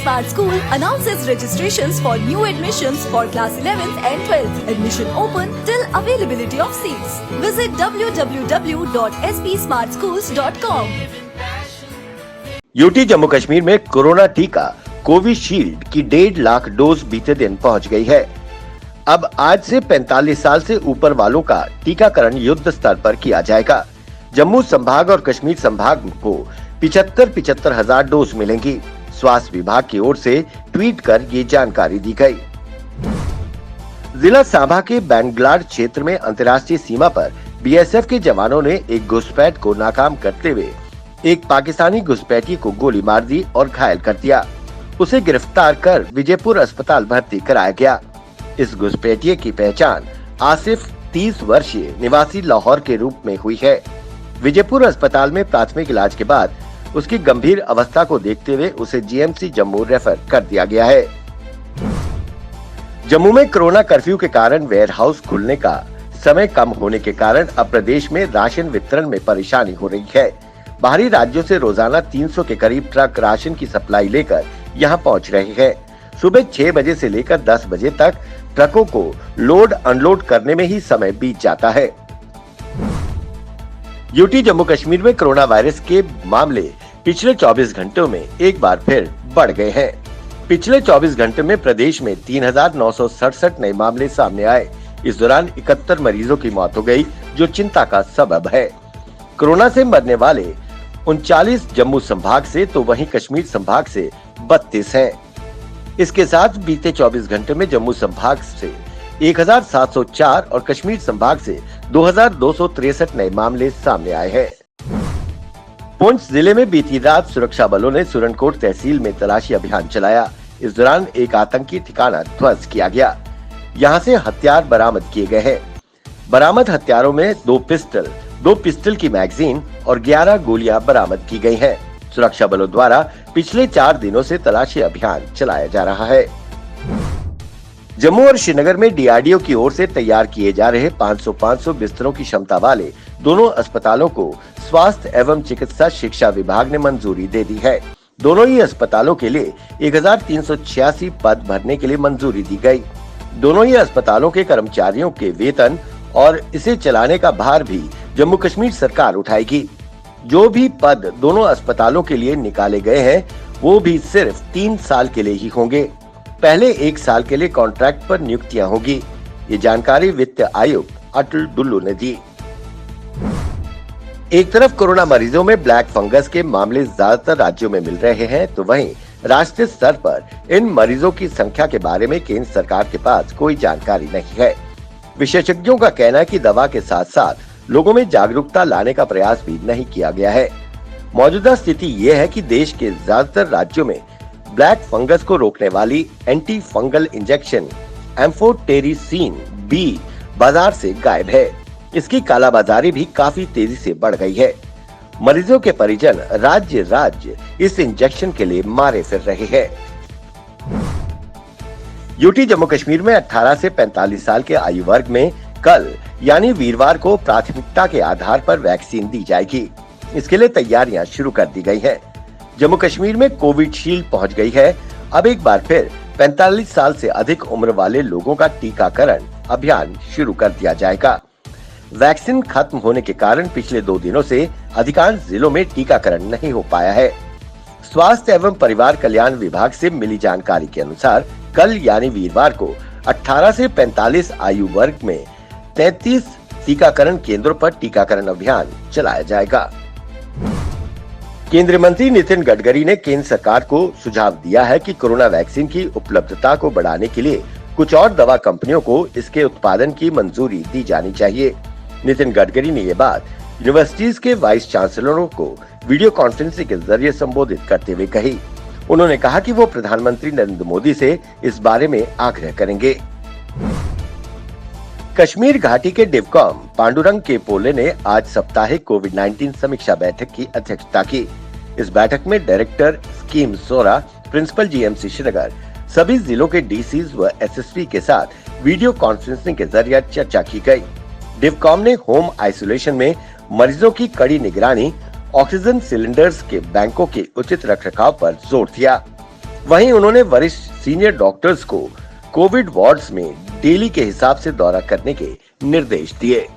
Smart School announces registrations for new admissions for class 11th and 12th. Admission open till availability of seats. Visit www.spsmartschools.com. UT Jammu Kashmir में corona टीका Covishield की 1.5 lakh dose बीते दिन पहुंच गई है। अब आज से 45 साल से ऊपर वालों का टीकाकरण युद्ध स्तर पर किया जाएगा। जम्मू संभाग और कश्मीर संभाग को 75 हजार डोज मिलेंगी। स्वास्थ्य विभाग की ओर से ट्वीट कर ये जानकारी दी गई। जिला सांबा के बैंगलार क्षेत्र में अंतर्राष्ट्रीय सीमा पर बीएसएफ के जवानों ने एक घुसपैठ को नाकाम करते हुए एक पाकिस्तानी घुसपैठिए को गोली मार दी और घायल कर दिया। उसे गिरफ्तार कर विजयपुर अस्पताल भर्ती कराया गया। इस घुसपैठिए की पहचान आसिफ 30 वर्षीय निवासी लाहौर के रूप में हुई है। विजयपुर अस्पताल में प्राथमिक इलाज के बाद उसकी गंभीर अवस्था को देखते हुए उसे जीएमसी जम्मू रेफर कर दिया गया है। जम्मू में कोरोना कर्फ्यू के कारण वेयर हाउस खुलने का समय कम होने के कारण अब प्रदेश में राशन वितरण में परेशानी हो रही है। बाहरी राज्यों से रोजाना 300 के करीब ट्रक राशन की सप्लाई लेकर यहां पहुंच रहे हैं। सुबह 6 बजे से लेकर 10 बजे तक ट्रकों को लोड अनलोड करने में ही समय बीत जाता है। यूटी जम्मू कश्मीर में कोरोना वायरस के मामले पिछले 24 घंटों में एक बार फिर बढ़ गए हैं। पिछले 24 घंटे में प्रदेश में 3,967 नए मामले सामने आए। इस दौरान 71 मरीजों की मौत हो गई, जो चिंता का सबब है। कोरोना से मरने वाले 39 जम्मू संभाग से तो वहीं कश्मीर संभाग से 32 हैं। इसके साथ बीते 24 घंटे में जम्मू संभाग से 1,704 और कश्मीर संभाग से 2,263 नए मामले सामने आए हैं। पुंछ जिले में बीती रात सुरक्षा बलों ने सुरनकोट तहसील में तलाशी अभियान चलाया। इस दौरान एक आतंकी ठिकाना ध्वस्त किया गया। यहां से हथियार बरामद किए गए हैं। बरामद हथियारों में 2 पिस्टल की मैगजीन और 11 गोलियां बरामद की गई हैं। सुरक्षा बलों द्वारा पिछले 4 दिनों से तलाशी अभियान चलाया जा रहा है। जम्मू और श्रीनगर में डीआरडीओ की ओर से तैयार किए जा रहे 500 बिस्तरों की क्षमता वाले दोनों अस्पतालों को स्वास्थ्य एवं चिकित्सा शिक्षा विभाग ने मंजूरी दे दी है। दोनों ही अस्पतालों के लिए 1386 पद भरने के लिए मंजूरी दी गई। दोनों ही अस्पतालों के कर्मचारियों के वेतन और इसे चलाने का भार भी जम्मू कश्मीर सरकार उठाएगी। जो भी पद दोनों अस्पतालों के लिए निकाले गए हैं, वो भी सिर्फ 3 साल के लिए ही होंगे। पहले 1 साल के लिए कॉन्ट्रैक्ट पर नियुक्तियां होगी। ये जानकारी वित्त आयुक्त अटल डुल्लू ने दी। एक तरफ कोरोना मरीजों में ब्लैक फंगस के मामले ज्यादातर राज्यों में मिल रहे हैं, तो वहीं राष्ट्रीय स्तर पर इन मरीजों की संख्या के बारे में केंद्र सरकार के पास कोई जानकारी नहीं है। विशेषज्ञों का कहना है कि दवा के साथ साथ लोगों में जागरूकता लाने का प्रयास भी नहीं किया गया है। मौजूदा स्थिति ये है कि देश के ज्यादातर राज्यों में ब्लैक फंगस को रोकने वाली anti fungal injection amphotericin B बाजार से गायब है। इसकी कालाबाजारी भी काफी तेजी से बढ़ गई है। मरीजों के परिजन राज्य इस इंजेक्शन के लिए मारे फिर रहे हैं। यूटी जम्मू कश्मीर में 18 से 45 साल के आयु वर्ग में कल यानी वीरवार को प्राथमिकता के आधार पर वैक्सीन दी जाएगी। इसके लिए तैयारियां शुरू कर दी गई हैं। जम्मू कश्मीर में कोविशील्ड पहुंच गई है। अब एक बार फिर 45 साल से अधिक उम्र वाले लोगों का टीकाकरण अभियान शुरू कर दिया जाएगा। वैक्सीन खत्म होने के कारण पिछले 2 दिनों से अधिकांश जिलों में टीकाकरण नहीं हो पाया है। स्वास्थ्य एवं परिवार कल्याण विभाग से मिली जानकारी के अनुसार कल यानी वीरवार को 18 से 45 आयु वर्ग में 33 टीकाकरण केंद्रों पर टीकाकरण अभियान चलाया जाएगा। केंद्रीय मंत्री नितिन गडकरी ने केंद्र सरकार को सुझाव दिया है कि कोरोना वैक्सीन की उपलब्धता को बढ़ाने के लिए कुछ और दवा कंपनियों को इसके उत्पादन की मंजूरी दी जानी चाहिए। नितिन गडकरी ने ये बात यूनिवर्सिटीज के वाइस चांसलरों को वीडियो कॉन्फ्रेंसिंग के जरिए संबोधित करते हुए कही। उन्होंने कहा कि वो प्रधानमंत्री नरेंद्र मोदी से इस बारे में आग्रह करेंगे। कश्मीर घाटी के डिवकॉम पांडुरंग के पोले ने आज साप्ताहिक कोविड-19 समीक्षा बैठक की अध्यक्षता की। इस बैठक में डायरेक्टर स्कीम सोरा, प्रिंसिपल जीएमसी श्रीनगर, सभी जिलों के डीसीज व एसएसपी के साथ वीडियो कॉन्फ्रेंसिंग के जरिए चर्चा की गई। डिवकॉम ने होम आइसोलेशन में मरीजों की कड़ी निगरानी, ऑक्सीजन सिलेंडर्स के बैंकों के उचित रखरखाव पर जोर दिया। वहीं उन्होंने वरिष्ठ सीनियर डॉक्टर्स को कोविड वार्ड्स में डेली के हिसाब से दौरा करने के निर्देश दिए।